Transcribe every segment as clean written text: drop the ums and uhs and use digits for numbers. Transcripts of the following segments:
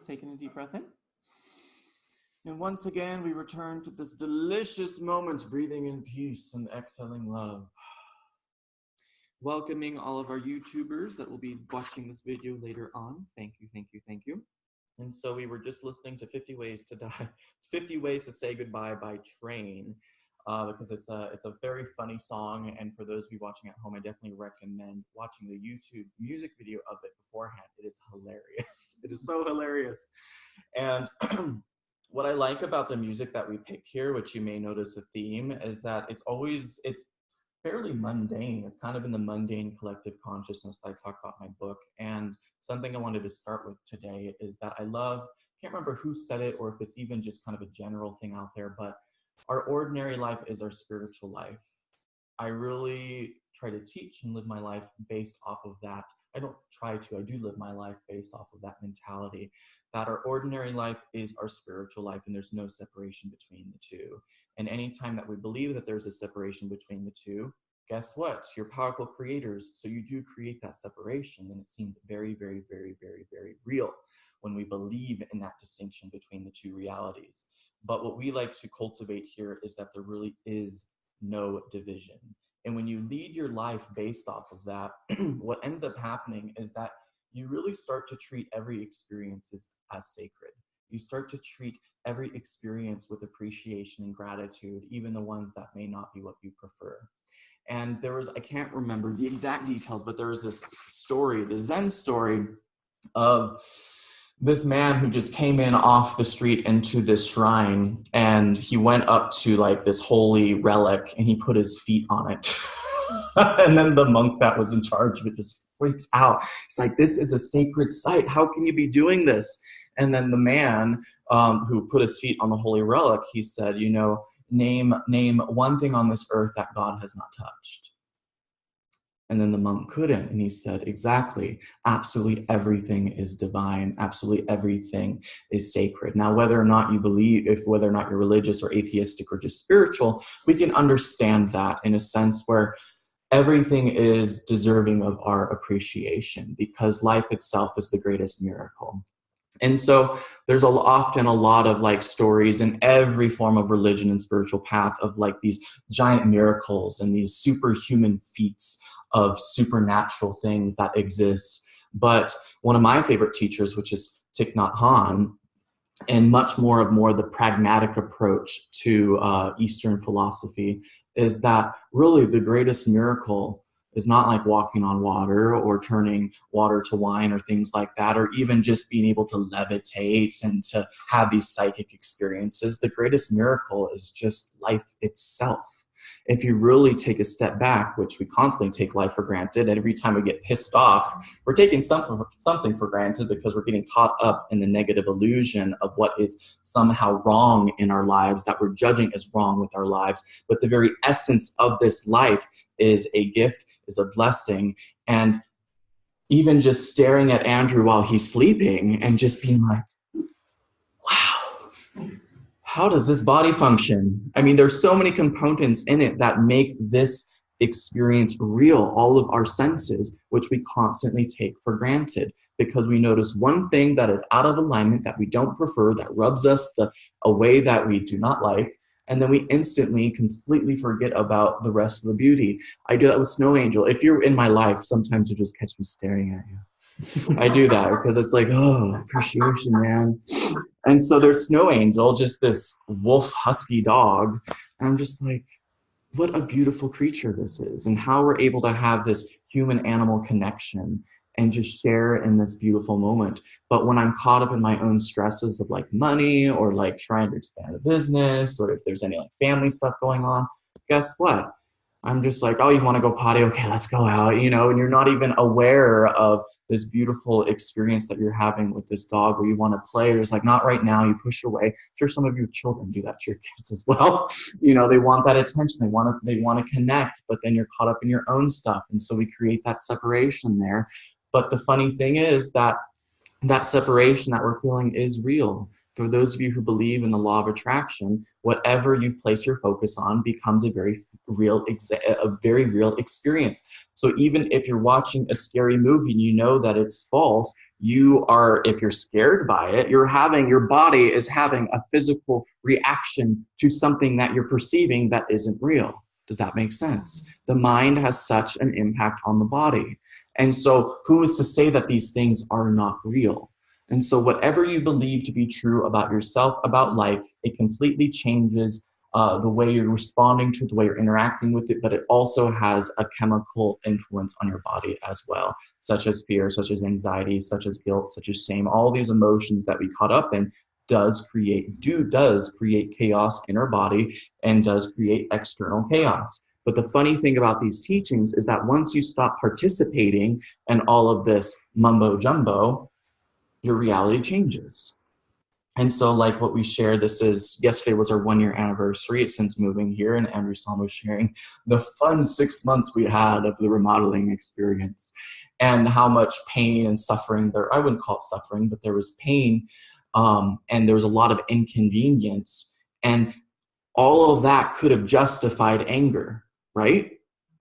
taking a deep breath in. And once again, we return to this delicious moment, breathing in peace and exhaling love. Welcoming all of our YouTubers that will be watching this video later on. Thank you, thank you, thank you. And so we were just listening to 50 Ways to Die, 50 Ways to Say Goodbye by Train, because it's a very funny song. And for those of you watching at home, I definitely recommend watching the YouTube music video of it beforehand. It is hilarious. It is so hilarious. And what I like about the music that we pick here, which you may notice a theme, is that it's fairly mundane. It's kind of in the mundane collective consciousness that I talk about in my book. And something I wanted to start with today is that I can't remember who said it or if it's even just kind of a general thing out there, but our ordinary life is our spiritual life. I really try to teach and live my life based off of that. I don't try to, I do live my life based off of that mentality, that our ordinary life is our spiritual life and there's no separation between the two. And anytime that we believe that there's a separation between the two, guess what? You're powerful creators, so you do create that separation, and it seems very, very, very, very, very real when we believe in that distinction between the two realities. But what we like to cultivate here is that there really is no division. And when you lead your life based off of that, what ends up happening is that you really start to treat every experience as sacred. You start to treat every experience with appreciation and gratitude, even the ones that may not be what you prefer. And I can't remember the exact details, but there was this story, the Zen story of this man who just came in off the street into this shrine, and he went up to like this holy relic and he put his feet on it. And then the monk that was in charge of it just freaked out. He's like, this is a sacred site. How can you be doing this? And then the man who put his feet on the holy relic, he said, name one thing on this earth that God has not touched. And then the monk couldn't. And he said, exactly, absolutely everything is divine. Absolutely everything is sacred. Now, whether or not you believe, whether or not you're religious or atheistic or just spiritual, we can understand that in a sense where everything is deserving of our appreciation because life itself is the greatest miracle. And so there's often a lot of like stories in every form of religion and spiritual path of like these giant miracles and these superhuman feats of supernatural things that exist. But one of my favorite teachers, which is Thich Nhat Hanh, and much more the pragmatic approach to Eastern philosophy, is that really the greatest miracle is not like walking on water or turning water to wine or things like that, or even just being able to levitate and to have these psychic experiences. The greatest miracle is just life itself. If you really take a step back, which we constantly take life for granted, and every time we get pissed off, we're taking something for granted because we're getting caught up in the negative illusion of what is somehow wrong in our lives, that we're judging as wrong with our lives. But the very essence of this life is a gift, is a blessing. And even just staring at Andrew while he's sleeping and just being like, wow, how does this body function? I mean, there's so many components in it that make this experience real, all of our senses, which we constantly take for granted because we notice one thing that is out of alignment, that we don't prefer, that rubs us a way that we do not like, and then we instantly completely forget about the rest of the beauty. I do that with Snow Angel. If you're in my life, sometimes you just catch me staring at you. I do that because it's like, oh, appreciation, man. And so there's Snow Angel, just this wolf husky dog. And I'm just like, what a beautiful creature this is, and how we're able to have this human-animal connection and just share in this beautiful moment. But when I'm caught up in my own stresses of like money or like trying to expand a business, or if there's any like family stuff going on, guess what? I'm just like, oh, you want to go potty? Okay, let's go out, and you're not even aware of this beautiful experience that you're having with this dog where you want to play. It's like, not right now, you push away. I'm sure some of your children do that to your kids as well. They want that attention. They want to connect, but then you're caught up in your own stuff. And so we create that separation there. But the funny thing is that separation that we're feeling is real. For those of you who believe in the law of attraction, whatever you place your focus on becomes a very real experience. So even if you're watching a scary movie and you know that it's false, you are, if you're scared by it, your body is having a physical reaction to something that you're perceiving that isn't real. Does that make sense? The mind has such an impact on the body. And so who is to say that these things are not real? And so whatever you believe to be true about yourself, about life, it completely changes the way you're responding to it, the way you're interacting with it, but it also has a chemical influence on your body as well, such as fear, such as anxiety, such as guilt, such as shame. All these emotions that we caught up in does create chaos in our body and does create external chaos. But the funny thing about these teachings is that once you stop participating in all of this mumbo jumbo, your reality changes. And so like what we shared, yesterday was our 1-year anniversary since moving here, and Andrew Salm was sharing the fun 6 months we had of the remodeling experience and how much pain and suffering there, I wouldn't call it suffering, but there was pain and there was a lot of inconvenience, and all of that could have justified anger, right?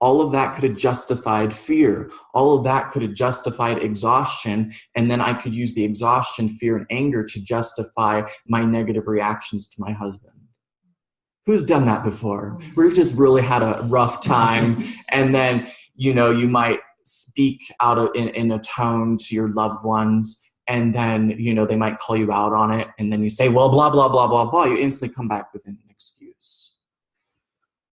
All of that could have justified fear. All of that could have justified exhaustion. And then I could use the exhaustion, fear, and anger to justify my negative reactions to my husband. Who's done that before? Where you've just really had a rough time. And then, you might speak in a tone to your loved ones. And then, they might call you out on it. And then you say, well, blah, blah, blah, blah, blah. You instantly come back with an excuse.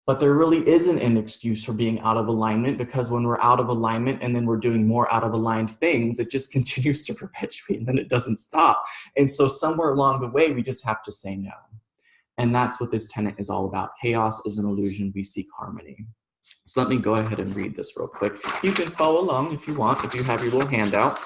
But there really isn't an excuse for being out of alignment, because when we're out of alignment and then we're doing more out of aligned things, it just continues to perpetuate and then it doesn't stop. And so somewhere along the way, we just have to say no. And that's what this tenet is all about. Chaos is an illusion. We seek harmony. So let me go ahead and read this real quick. You can follow along if you want, if you have your little handout.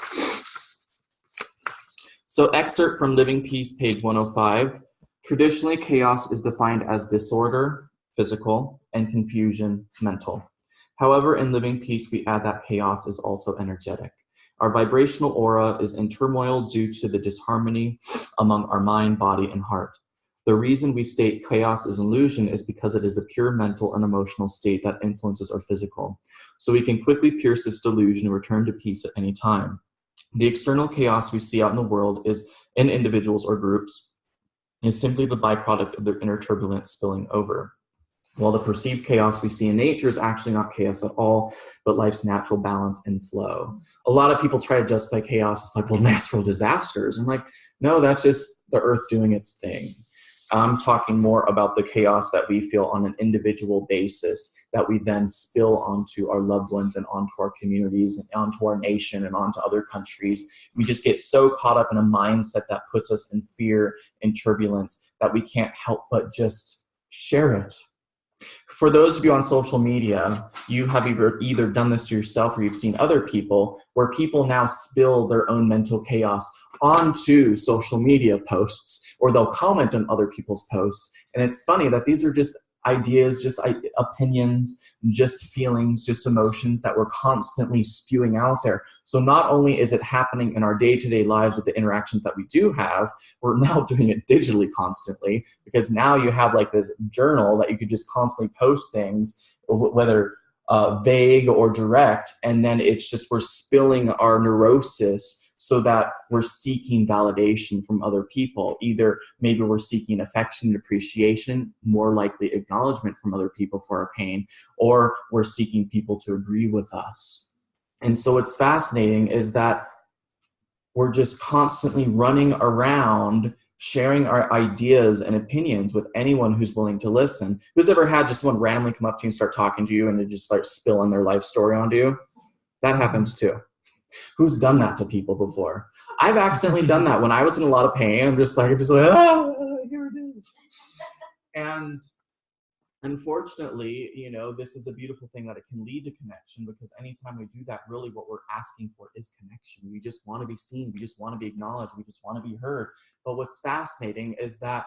So excerpt from Living Peace, page 105. Traditionally, chaos is defined as disorder, physical, and confusion, mental. However, in Living Peace, we add that chaos is also energetic. Our vibrational aura is in turmoil due to the disharmony among our mind, body, and heart. The reason we state chaos is an illusion is because it is a pure mental and emotional state that influences our physical. So we can quickly pierce this delusion and return to peace at any time. The external chaos we see out in the world is in individuals or groups is simply the byproduct of their inner turbulence spilling over. While the perceived chaos we see in nature is actually not chaos at all, but life's natural balance and flow. A lot of people try to justify chaos as like, well, natural disasters. I'm like, no, that's just the earth doing its thing. I'm talking more about the chaos that we feel on an individual basis that we then spill onto our loved ones and onto our communities and onto our nation and onto other countries. We just get so caught up in a mindset that puts us in fear and turbulence that we can't help but just share it. For those of you on social media, you have either done this to yourself or you've seen other people, where people now spill their own mental chaos onto social media posts, or they'll comment on other people's posts. And it's funny that these are just ideas, just opinions, just feelings, just emotions that we're constantly spewing out there. So not only is it happening in our day-to-day lives with the interactions that we do have, we're now doing it digitally constantly, because now you have like this journal that you could just constantly post things, whether vague or direct, and then it's just we're spilling our neurosis so that we're seeking validation from other people. Either maybe we're seeking affection and appreciation, more likely acknowledgement from other people for our pain, or we're seeking people to agree with us. And so what's fascinating is that we're just constantly running around sharing our ideas and opinions with anyone who's willing to listen. Who's ever had just someone randomly come up to you and start talking to you and they just start spilling their life story onto you? That happens too. Who's done that to people before? I've accidentally done that when I was in a lot of pain. I'm just like, here it is. And unfortunately, this is a beautiful thing that it can lead to connection, because anytime we do that, really what we're asking for is connection. We just want to be seen. We just want to be acknowledged. We just want to be heard. But what's fascinating is that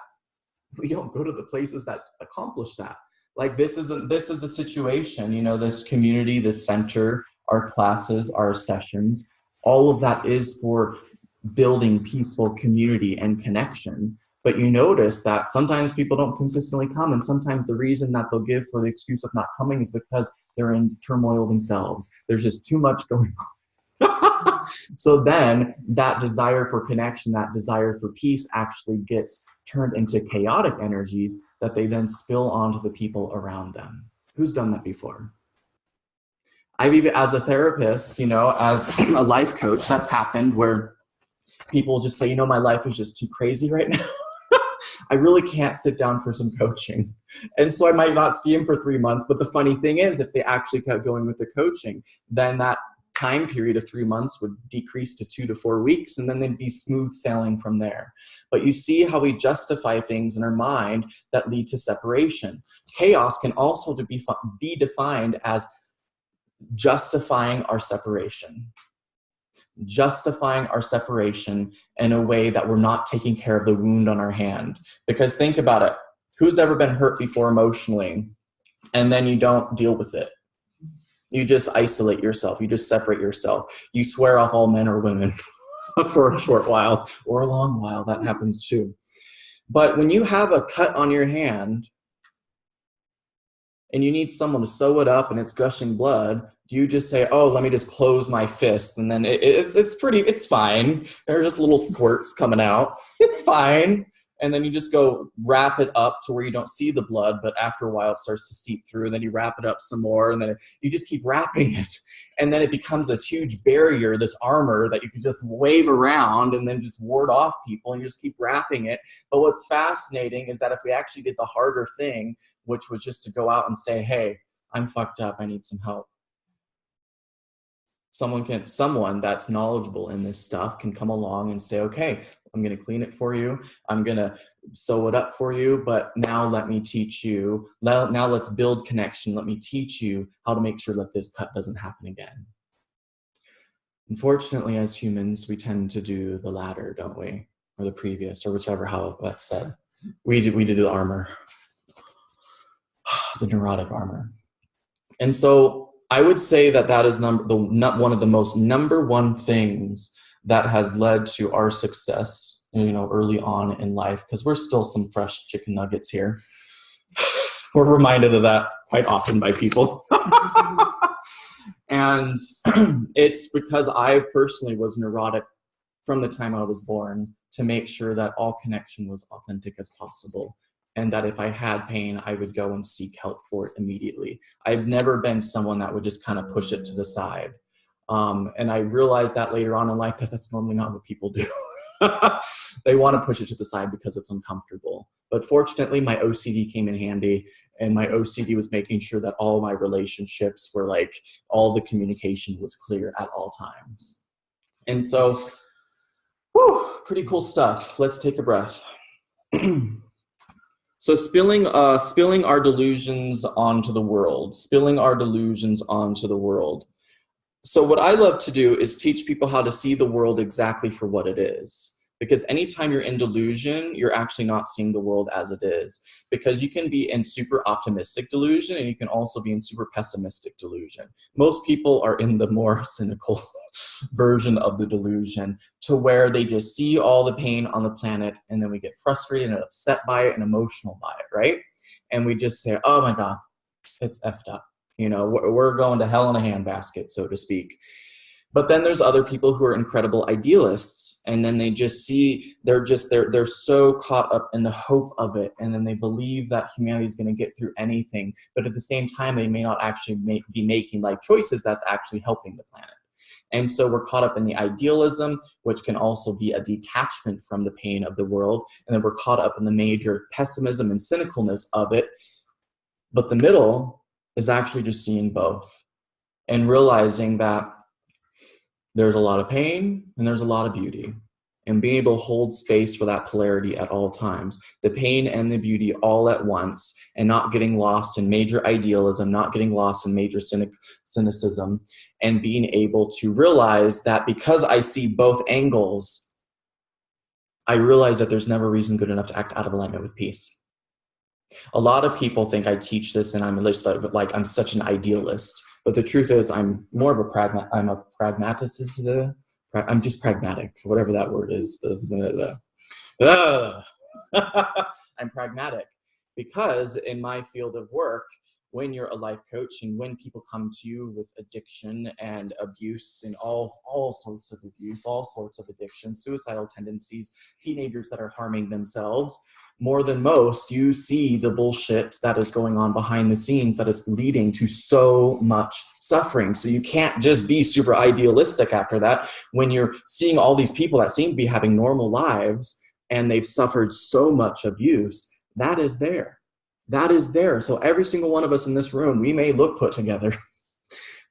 we don't go to the places that accomplish that. Like this is a situation, this community, this center, our classes, our sessions, all of that is for building peaceful community and connection. But you notice that sometimes people don't consistently come, and sometimes the reason that they'll give for the excuse of not coming is because they're in turmoil themselves. There's just too much going on. So then that desire for connection, that desire for peace actually gets turned into chaotic energies that they then spill onto the people around them. Who's done that before? I've even, as a therapist, as a life coach, that's happened where people just say, my life is just too crazy right now. I really can't sit down for some coaching. And so I might not see him for 3 months. But the funny thing is, if they actually kept going with the coaching, then that time period of 3 months would decrease to 2 to 4 weeks, and then they'd be smooth sailing from there. But you see how we justify things in our mind that lead to separation. Chaos can also be defined as justifying our separation. Justifying our separation in a way that we're not taking care of the wound on our hand. Because think about it. Who's ever been hurt before emotionally, and then you don't deal with it? You just isolate yourself. You just separate yourself. You swear off all men or women for a short while or a long while. That happens too. But when you have a cut on your hand and you need someone to sew it up and it's gushing blood, do you just say, oh, let me just close my fist, and then it's fine. There are just little squirts coming out. It's fine. And then you just go wrap it up to where you don't see the blood, but after a while it starts to seep through, and then you wrap it up some more, and then you just keep wrapping it. And then it becomes this huge barrier, this armor that you can just wave around and then just ward off people, and you just keep wrapping it. But what's fascinating is that if we actually did the harder thing, which was just to go out and say, hey, I'm fucked up, I need some help. Someone that's knowledgeable in this stuff can come along and say, okay, I'm going to clean it for you. I'm going to sew it up for you. But now let me teach you. Now let's build connection. Let me teach you how to make sure that this cut doesn't happen again. Unfortunately, as humans, we tend to do the latter, don't we? Or the previous, or whichever, how that's said. We did the armor. The neurotic armor. And so I would say that is one of the most number one things that has led to our success, early on in life, because we're still some fresh chicken nuggets here. We're reminded of that quite often by people. And it's because I personally was neurotic from the time I was born to make sure that all connection was authentic as possible. And that if I had pain, I would go and seek help for it immediately. I've never been someone that would just kind of push it to the side. And I realized that later on in life that that's normally not what people do. They want to push it to the side because it's uncomfortable. But fortunately, my OCD came in handy, and my OCD was making sure that all my relationships were like, all the communication was clear at all times. And so, pretty cool stuff. Let's take a breath. So spilling our delusions onto the world, So what I love to do is teach people how to see the world exactly for what it is. Because anytime you're in delusion, you're actually not seeing the world as it is. Because you can be in super optimistic delusion, and you can also be in super pessimistic delusion. Most people are in the more cynical version of the delusion, to where they just see all the pain on the planet, and then we get frustrated and upset by it and emotional by it, right? And we just say, oh my God, it's effed up. We're going to hell in a handbasket, so to speak. But then there's other people who are incredible idealists, and then they just see, they're so caught up in the hope of it, and then they believe that humanity is going to get through anything. But at the same time, they may not actually be making life choices that's actually helping the planet. And so we're caught up in the idealism, which can also be a detachment from the pain of the world. And then we're caught up in the major pessimism and cynicalness of it. But the middle is actually just seeing both and realizing that there's a lot of pain and there's a lot of beauty, and being able to hold space for that polarity at all times, the pain and the beauty all at once, and not getting lost in major idealism, not getting lost in major cynicism, and being able to realize that because I see both angles, I realize that there's never reason good enough to act out of alignment with peace. A lot of people think I teach this and I'm such an idealist. But the truth is, I'm more of a pragmaticist. I'm just pragmatic, whatever that word is. I'm pragmatic because in my field of work, when you're a life coach and when people come to you with addiction and abuse and all sorts of abuse, all sorts of addiction, suicidal tendencies, teenagers that are harming themselves, more than most, you see the bullshit that is going on behind the scenes that is leading to so much suffering. So you can't just be super idealistic after that when you're seeing all these people that seem to be having normal lives and they've suffered so much abuse. That is there. That is there. So every single one of us in this room, we may look put together,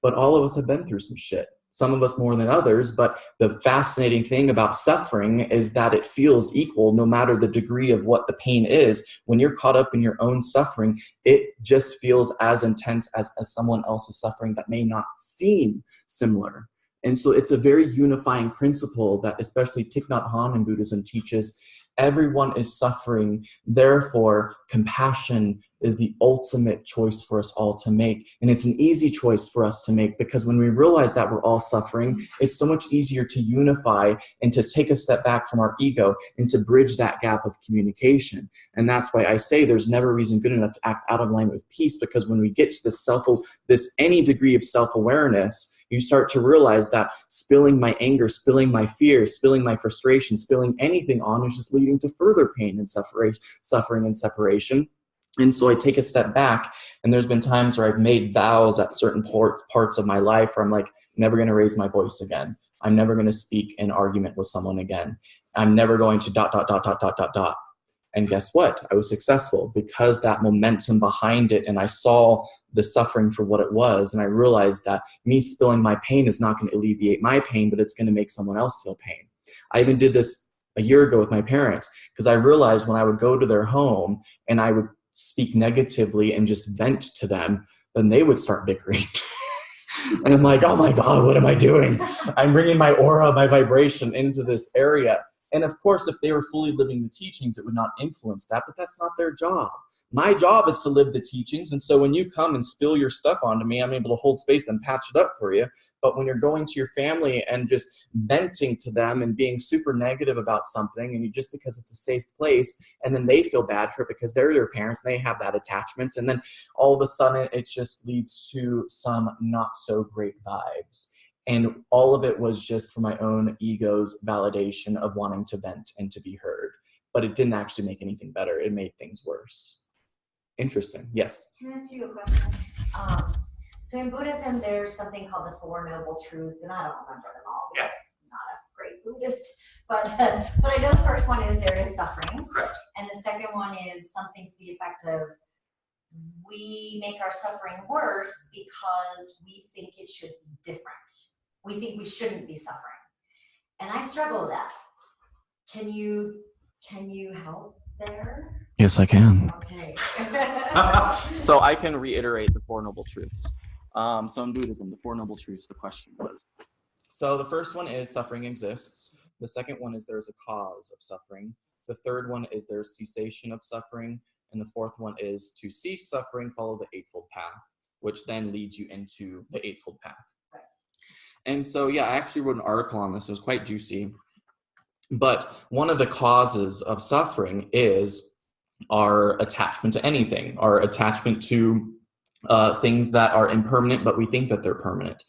but all of us have been through some shit. Some of us more than others, but the fascinating thing about suffering is that it feels equal no matter the degree of what the pain is. When you're caught up in your own suffering, it just feels as intense as someone else's suffering that may not seem similar. And so it's a very unifying principle that especially Thich Nhat Hanh in Buddhism teaches. Everyone is suffering. Therefore, compassion is the ultimate choice for us all to make. And it's an easy choice for us to make because when we realize that we're all suffering, it's so much easier to unify and to take a step back from our ego and to bridge that gap of communication. And that's why I say there's never a reason good enough to act out of alignment with peace, because when we get to this any degree of self-awareness, you start to realize that spilling my anger, spilling my fear, spilling my frustration, spilling anything on is just leading to further pain and suffering and separation. And so I take a step back, and there's been times where I've made vows at certain parts of my life where I'm like, never going to raise my voice again. I'm never going to speak in argument with someone again. I'm never going to ... And guess what? I was successful because that momentum behind it, and I saw the suffering for what it was, and I realized that me spilling my pain is not going to alleviate my pain, but it's going to make someone else feel pain. I even did this a year ago with my parents because I realized when I would go to their home and I would speak negatively and just vent to them, then they would start bickering. And I'm like, oh my God, what am I doing? I'm bringing my aura, my vibration into this area. And of course, if they were fully living the teachings, it would not influence that, but that's not their job. My job is to live the teachings. And so when you come and spill your stuff onto me, I'm able to hold space and patch it up for you. But when you're going to your family and just venting to them and being super negative about something, and you just because it's a safe place, and then they feel bad for it because they're your parents and they have that attachment. And then all of a sudden it just leads to some not so great vibes. And all of it was just for my own ego's validation of wanting to vent and to be heard. But it didn't actually make anything better. It made things worse. Interesting. Yes? Can I ask you a question? So in Buddhism, there's something called the Four Noble Truths, and I don't remember them all because I'm not a great Buddhist. But I know the first one is there is suffering. Correct. And the second one is something to the effect of we make our suffering worse because we think it should be different. We think we shouldn't be suffering. And I struggle with that. Can you help there? Yes, I can. Okay. So I can reiterate the Four Noble Truths. So in Buddhism, the Four Noble Truths, the question was. So the first one is suffering exists. The second one is there's a cause of suffering. The third one is there's cessation of suffering. And the fourth one is to cease suffering, follow the Eightfold Path, which then leads you into the Eightfold Path. Right. And so, yeah, I actually wrote an article on this. It was quite juicy. But one of the causes of suffering is our attachment to anything, our attachment to things that are impermanent, but we think that they're permanent.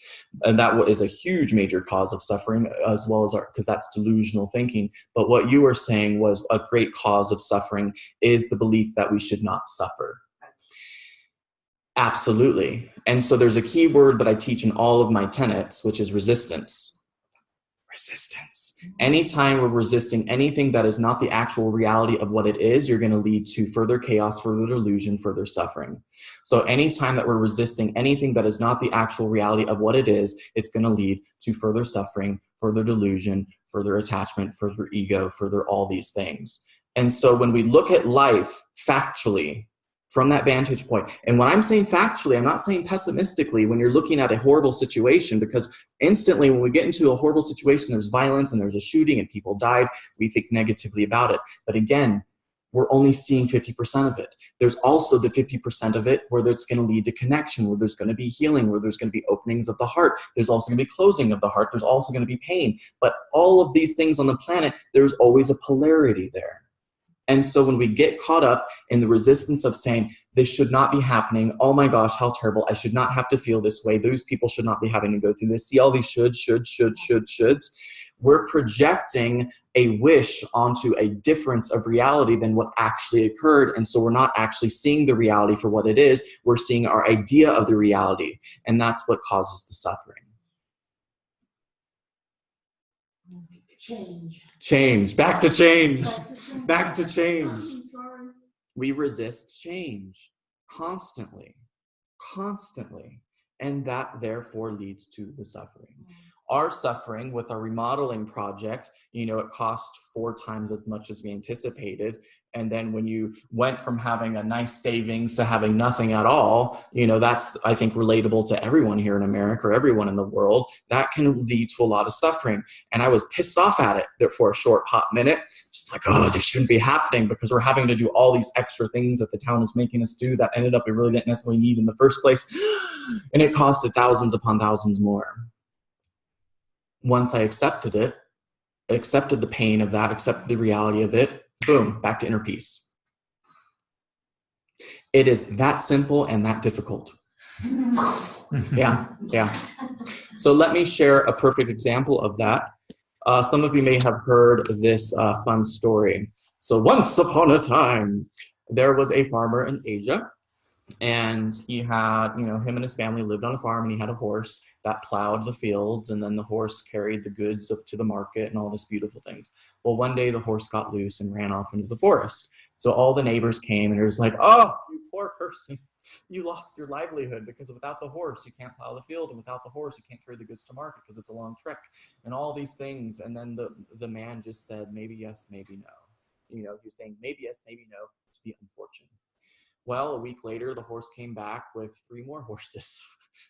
And that is a huge major cause of suffering, as well as because that's delusional thinking. But what you were saying was a great cause of suffering is the belief that we should not suffer. Absolutely. And so there's a key word that I teach in all of my tenets, which is resistance. Resistance. Anytime we're resisting anything that is not the actual reality of what it is, you're going to lead to further chaos, further delusion, further suffering. So anytime that we're resisting anything that is not the actual reality of what it is, it's going to lead to further suffering, further delusion, further attachment, further ego, further all these things. And so when we look at life factually, from that vantage point. And when I'm saying factually, I'm not saying pessimistically when you're looking at a horrible situation, because instantly when we get into a horrible situation, there's violence and there's a shooting and people died, we think negatively about it. But again, we're only seeing 50% of it. There's also the 50% of it where it's going to lead to connection, where there's going to be healing, where there's going to be openings of the heart. There's also going to be closing of the heart. There's also going to be pain. But all of these things on the planet, there's always a polarity there. And so when we get caught up in the resistance of saying, this should not be happening, oh my gosh, how terrible, I should not have to feel this way, those people should not be having to go through this, see all these shoulds, we're projecting a wish onto a difference of reality than what actually occurred. And so we're not actually seeing the reality for what it is, we're seeing our idea of the reality. And that's what causes the suffering. Change. Back to change. Back to change. We resist change constantly. And that therefore leads to the suffering. Our suffering with our remodeling project, you know, it cost 4 times as much as we anticipated. And then when you went from having a nice savings to having nothing at all, you know, that's, I think, relatable to everyone here in America or everyone in the world. That can lead to a lot of suffering. And I was pissed off at it there for a short, hot minute. Just like, oh, this shouldn't be happening because we're having to do all these extra things that the town was making us do that ended up we really didn't necessarily need in the first place. And it costed thousands upon thousands more. Once I accepted it, accepted the pain of that, accepted the reality of it, boom, back to inner peace. It is that simple and that difficult. Yeah. So let me share a perfect example of that. Some of you may have heard this fun story. So once upon a time, there was a farmer in Asia, and he had, you know, him and his family lived on a farm, and he had a horse that plowed the fields, and then the horse carried the goods up to the market and all this beautiful things. Well, one day the horse got loose and ran off into the forest. So all the neighbors came and it was like, oh, you poor person, you lost your livelihood because without the horse, you can't plow the field, and without the horse, you can't carry the goods to market because it's a long trek and all these things. And then the man just said, maybe yes, maybe no. You know, he's saying maybe yes, maybe no, to be unfortunate. Well, a week later, the horse came back with 3 more horses.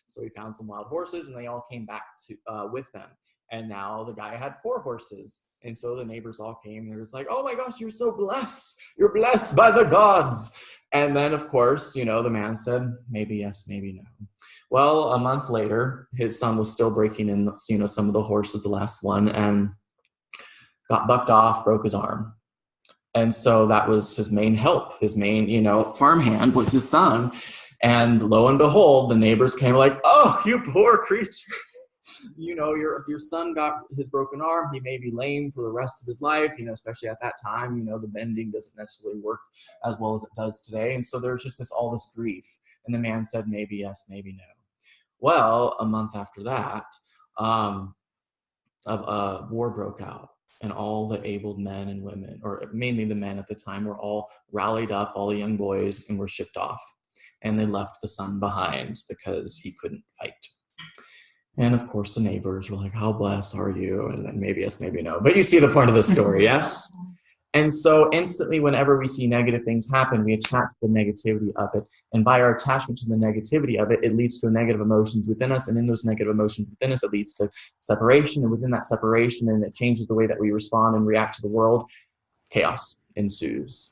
So he found some wild horses, and they all came back to with them. And now the guy had 4 horses. And so the neighbors all came, and it was like, oh my gosh, you're so blessed. You're blessed by the gods. And then, of course, you know, the man said, maybe yes, maybe no. Well, a month later, his son was still breaking in, you know, some of the horses, the last one, and got bucked off, broke his arm. And so that was his main help. His main, you know, farmhand was his son. And lo and behold, the neighbors came like, oh, you poor creature. You know, your son got his broken arm. He may be lame for the rest of his life, you know, especially at that time. You know, the bending doesn't necessarily work as well as it does today. And so there's just all this grief. And the man said, maybe yes, maybe no. Well, a month after that, a war broke out. And all the able men and women, or mainly the men at the time, were all rallied up, all the young boys, and were shipped off. And they left the son behind because he couldn't fight. And of course, the neighbors were like, how blessed are you? And then maybe yes, maybe no. But you see the point of the story, yes? And so instantly, whenever we see negative things happen, we attach the negativity of it. And by our attachment to the negativity of it, it leads to negative emotions within us. And in those negative emotions within us, it leads to separation. And within that separation, and it changes the way that we respond and react to the world, chaos ensues.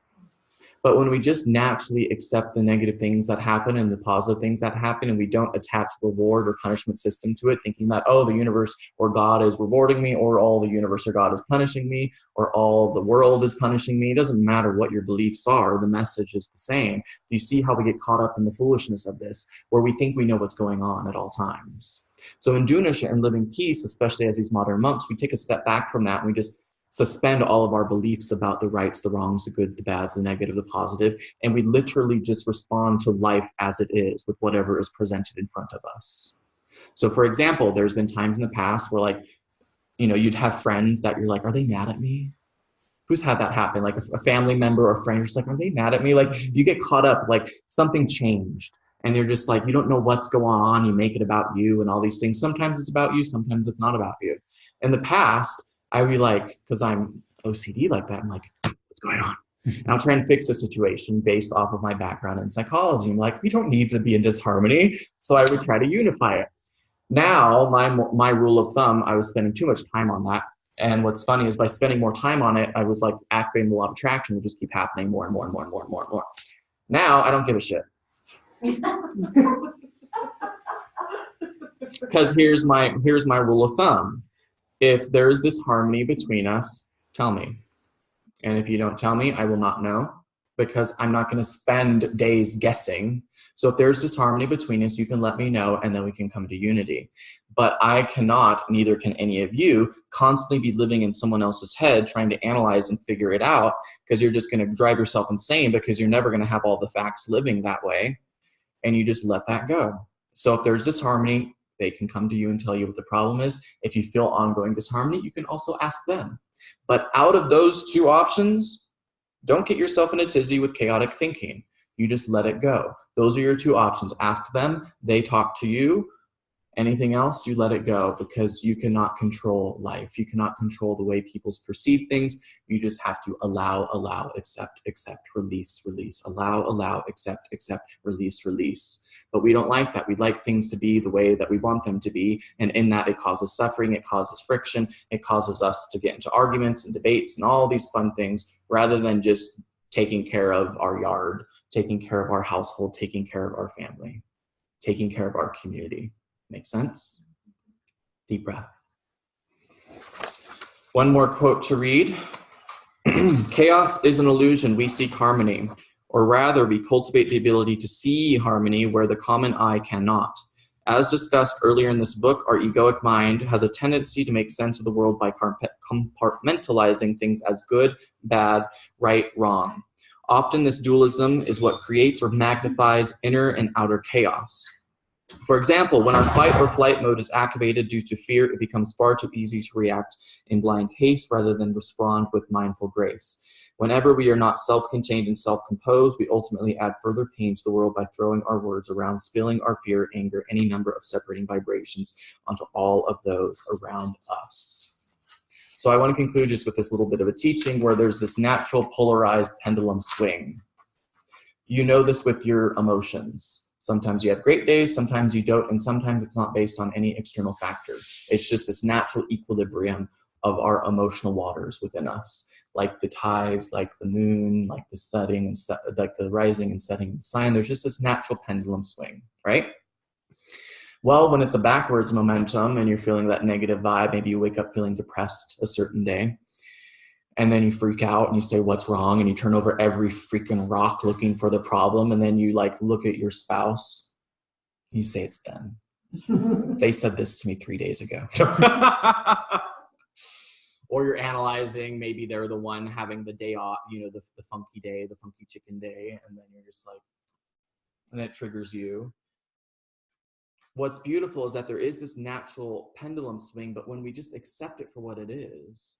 But when we just naturally accept the negative things that happen and the positive things that happen, and we don't attach reward or punishment system to it, thinking that, oh, the universe or God is rewarding me, or all the universe or God is punishing me, or all the world is punishing me. It doesn't matter what your beliefs are. The message is the same. You see how we get caught up in the foolishness of this, where we think we know what's going on at all times. So in Dunisha and living peace, especially as these modern monks, we take a step back from that and we just suspend all of our beliefs about the rights, the wrongs, the good, the bads, the negative, the positive, and we literally just respond to life as it is with whatever is presented in front of us. So for example, there's been times in the past where, like, you know, you'd have friends that you're like, are they mad at me? Who's had that happen? Like a family member or friend, you're just like, are they mad at me? Like you get caught up, like something changed. And you're just like, you don't know what's going on. You make it about you and all these things. Sometimes it's about you. Sometimes it's not about you. In the past, I would be like, because I'm OCD like that, I'm like, what's going on? And I'll try and fix the situation based off of my background in psychology. I'm like, we don't need to be in disharmony. So I would try to unify it. Now, my rule of thumb, I was spending too much time on that. And what's funny is by spending more time on it, I was like activating the law of attraction would just keep happening more and more and more and more and more and more. Now, I don't give a shit. Because here's my rule of thumb. If there is disharmony between us, tell me. And if you don't tell me, I will not know, because I'm not going to spend days guessing. So if there's disharmony between us, you can let me know, and then we can come to unity. But I cannot, neither can any of you, constantly be living in someone else's head trying to analyze and figure it out, because you're just going to drive yourself insane, because you're never going to have all the facts living that way. And you just let that go. So if there's disharmony, they can come to you and tell you what the problem is. If you feel ongoing disharmony, you can also ask them. But out of those two options, don't get yourself in a tizzy with chaotic thinking. You just let it go. Those are your two options. Ask them, they talk to you. Anything else, you let it go, because you cannot control life. You cannot control the way people perceive things. You just have to allow, accept, release, allow, accept, release. But we don't like that. We'd like things to be the way that we want them to be. And in that, it causes suffering, it causes friction, it causes us to get into arguments and debates and all these fun things, rather than just taking care of our yard, taking care of our household, taking care of our family, taking care of our community. Make sense? Deep breath. One more quote to read. Chaos is an illusion. We seek harmony. Or rather, we cultivate the ability to see harmony where the common eye cannot. As discussed earlier in this book, our egoic mind has a tendency to make sense of the world by compartmentalizing things as good, bad, right, wrong. Often this dualism is what creates or magnifies inner and outer chaos. For example, when our fight or flight mode is activated due to fear, it becomes far too easy to react in blind haste rather than respond with mindful grace. Whenever we are not self-contained and self-composed, we ultimately add further pain to the world by throwing our words around, spilling our fear, anger, any number of separating vibrations onto all of those around us. So I want to conclude just with this little bit of a teaching where there's this natural polarized pendulum swing. You know this with your emotions. Sometimes you have great days, sometimes you don't, and sometimes it's not based on any external factor. It's just this natural equilibrium of our emotional waters within us, like the tides, like the moon, like the setting, and like the rising and setting of the sign. There's just this natural pendulum swing, right? Well, when it's a backwards momentum and you're feeling that negative vibe, maybe you wake up feeling depressed a certain day, and then you freak out and you say, what's wrong? And you turn over every freaking rock looking for the problem. And then you like look at your spouse and you say, it's them. They said this to me 3 days ago. Or you're analyzing, maybe they're the one having the day off, you know, the funky day, the funky chicken day. And then you're just like, and it triggers you. What's beautiful is that there is this natural pendulum swing, but when we just accept it for what it is,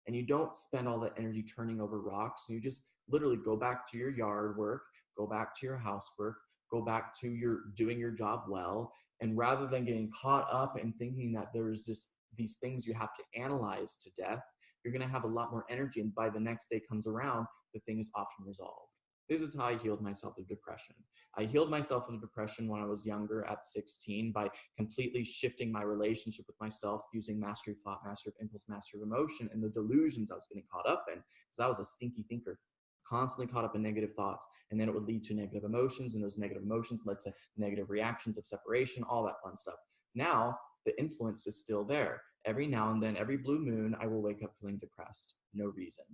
and you don't spend all that energy turning over rocks, you just literally go back to your yard work, go back to your housework, go back to your doing your job well. And rather than getting caught up and thinking that there's just these things you have to analyze to death, you're going to have a lot more energy. And by the next day comes around, the thing is often resolved. This is how I healed myself of depression. I healed myself of depression when I was younger at 16 by completely shifting my relationship with myself using mastery of thought, mastery of impulse, mastery of emotion, and the delusions I was getting caught up in, because I was a stinky thinker, constantly caught up in negative thoughts, and then it would lead to negative emotions, and those negative emotions led to negative reactions of separation, all that fun stuff. Now, the influence is still there. Every now and then, every blue moon, I will wake up feeling depressed, no reason.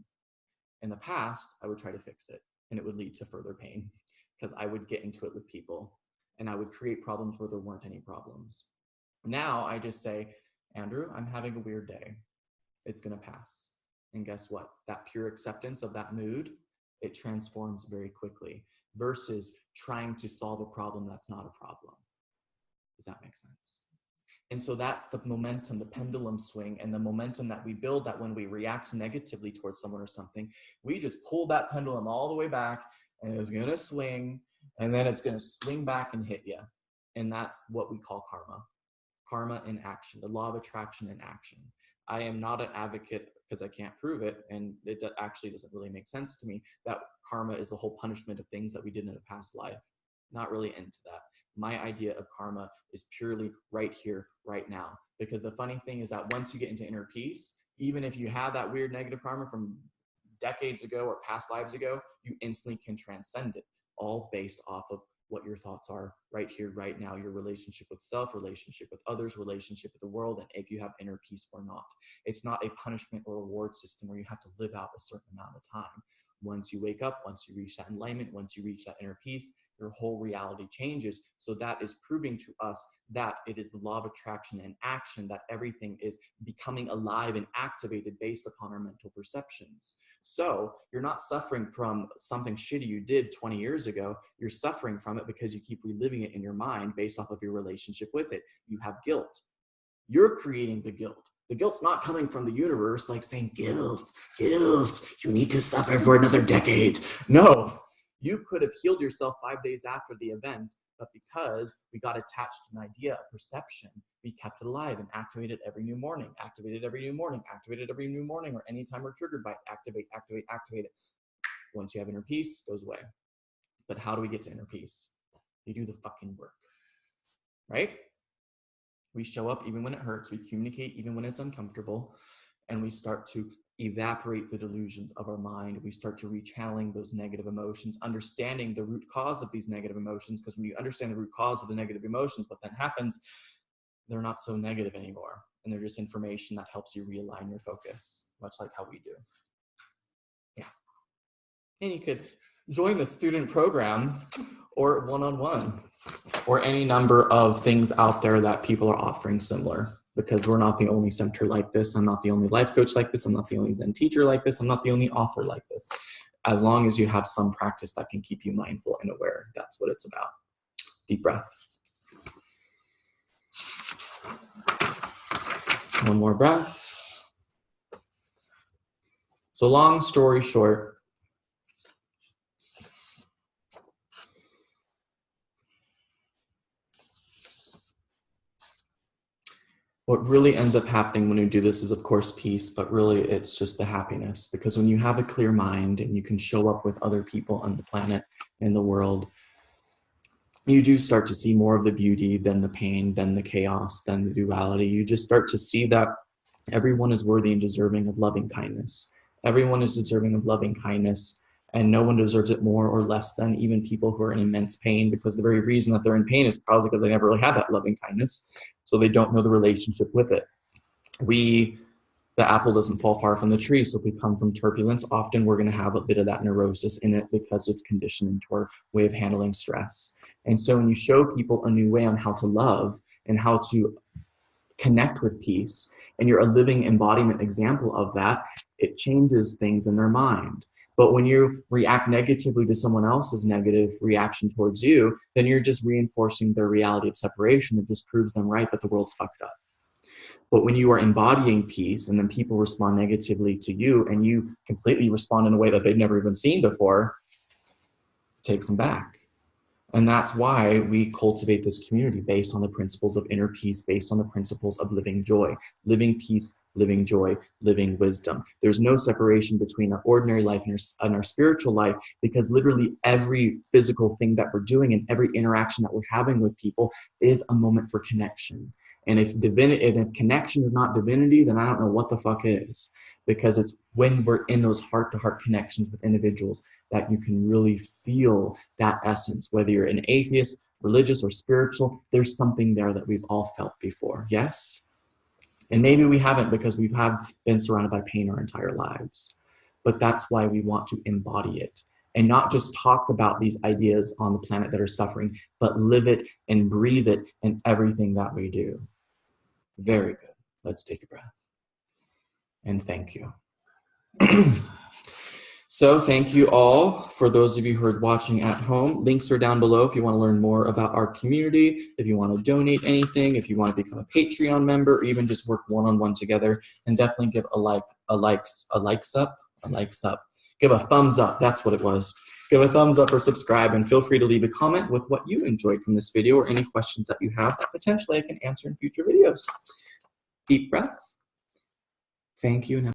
In the past, I would try to fix it, and it would lead to further pain because I would get into it with people and I would create problems where there weren't any problems. Now I just say, Andrew, I'm having a weird day. It's going to pass. And guess what? That pure acceptance of that mood, it transforms very quickly versus trying to solve a problem that's not a problem. Does that make sense? And so that's the momentum, the pendulum swing, and the momentum that we build, that when we react negatively towards someone or something, we just pull that pendulum all the way back, and it's going to swing, and then it's going to swing back and hit you. And that's what we call karma. Karma in action, the law of attraction in action. I am not an advocate, because I can't prove it, and it actually doesn't really make sense to me, that karma is a whole punishment of things that we did in a past life. Not really into that. My idea of karma is purely right here, right now. Because the funny thing is that once you get into inner peace, even if you have that weird negative karma from decades ago or past lives ago, you instantly can transcend it, all based off of what your thoughts are right here, right now, your relationship with self, relationship with others, relationship with the world, and if you have inner peace or not. It's not a punishment or reward system where you have to live out a certain amount of time. Once you wake up, once you reach that enlightenment, once you reach that inner peace, your whole reality changes. So that is proving to us that it is the law of attraction and action, that everything is becoming alive and activated based upon our mental perceptions. So you're not suffering from something shitty you did 20 years ago. You're suffering from it because you keep reliving it in your mind based off of your relationship with it. You have guilt. You're creating the guilt. The guilt's not coming from the universe like saying, guilt, you need to suffer for another decade. No, you could have healed yourself 5 days after the event, but because we got attached to an idea, a perception, we kept it alive and activated every new morning, activated every new morning, activated every new morning, or anytime we're triggered by it, activate it. Once you have inner peace, it goes away. But how do we get to inner peace? You do the fucking work, right? We show up even when it hurts, we communicate even when it's uncomfortable, and we start to evaporate the delusions of our mind. We start to rechanneling those negative emotions, understanding the root cause of these negative emotions, because when you understand the root cause of the negative emotions, what then happens, they're not so negative anymore, and they're just information that helps you realign your focus, much like how we do. Yeah. And you could join the student program or one-on-one or any number of things out there that people are offering similar, because we're not the only center like this. I'm not the only life coach like this. I'm not the only Zen teacher like this. I'm not the only author like this. As long as you have some practice that can keep you mindful and aware, that's what it's about. Deep breath. One more breath. So long story short, what really ends up happening when you do this is, of course, peace, but really it's just the happiness. Because when you have a clear mind and you can show up with other people on the planet, in the world, you do start to see more of the beauty than the pain, than the chaos, than the duality. You just start to see that everyone is worthy and deserving of loving kindness. Everyone is deserving of loving kindness, and no one deserves it more or less than even people who are in immense pain, because the very reason that they're in pain is probably because they never really had that loving kindness. So they don't know the relationship with it. The apple doesn't fall far from the tree. So if we come from turbulence, often we're going to have a bit of that neurosis in it because it's conditioned into our way of handling stress. And so when you show people a new way on how to love and how to connect with peace, and you're a living embodiment example of that, it changes things in their mind. But when you react negatively to someone else's negative reaction towards you, then you're just reinforcing their reality of separation. It just proves them right that the world's fucked up. But when you are embodying peace and then people respond negatively to you and you completely respond in a way that they've never even seen before, it takes them back. And that's why we cultivate this community based on the principles of inner peace, based on the principles of living joy, living peace, living joy, living wisdom. There's no separation between our ordinary life and our spiritual life, because literally every physical thing that we're doing and every interaction that we're having with people is a moment for connection. And if connection is not divinity, then I don't know what the fuck is. Because it's when we're in those heart-to-heart connections with individuals that you can really feel that essence. Whether you're an atheist, religious, or spiritual, there's something there that we've all felt before, yes? And maybe we haven't, because we have been surrounded by pain our entire lives. But that's why we want to embody it. And not just talk about these ideas on the planet that are suffering, but live it and breathe it in everything that we do. Very good. Let's take a breath. And thank you. So thank you all. For those of you who are watching at home, links are down below if you want to learn more about our community, if you want to donate anything, if you want to become a Patreon member, or even just work one-on-one together. And definitely give a likes up. Give a thumbs up. That's what it was. Give a thumbs up or subscribe, and feel free to leave a comment with what you enjoyed from this video or any questions that you have that potentially I can answer in future videos. Deep breath. Thank you.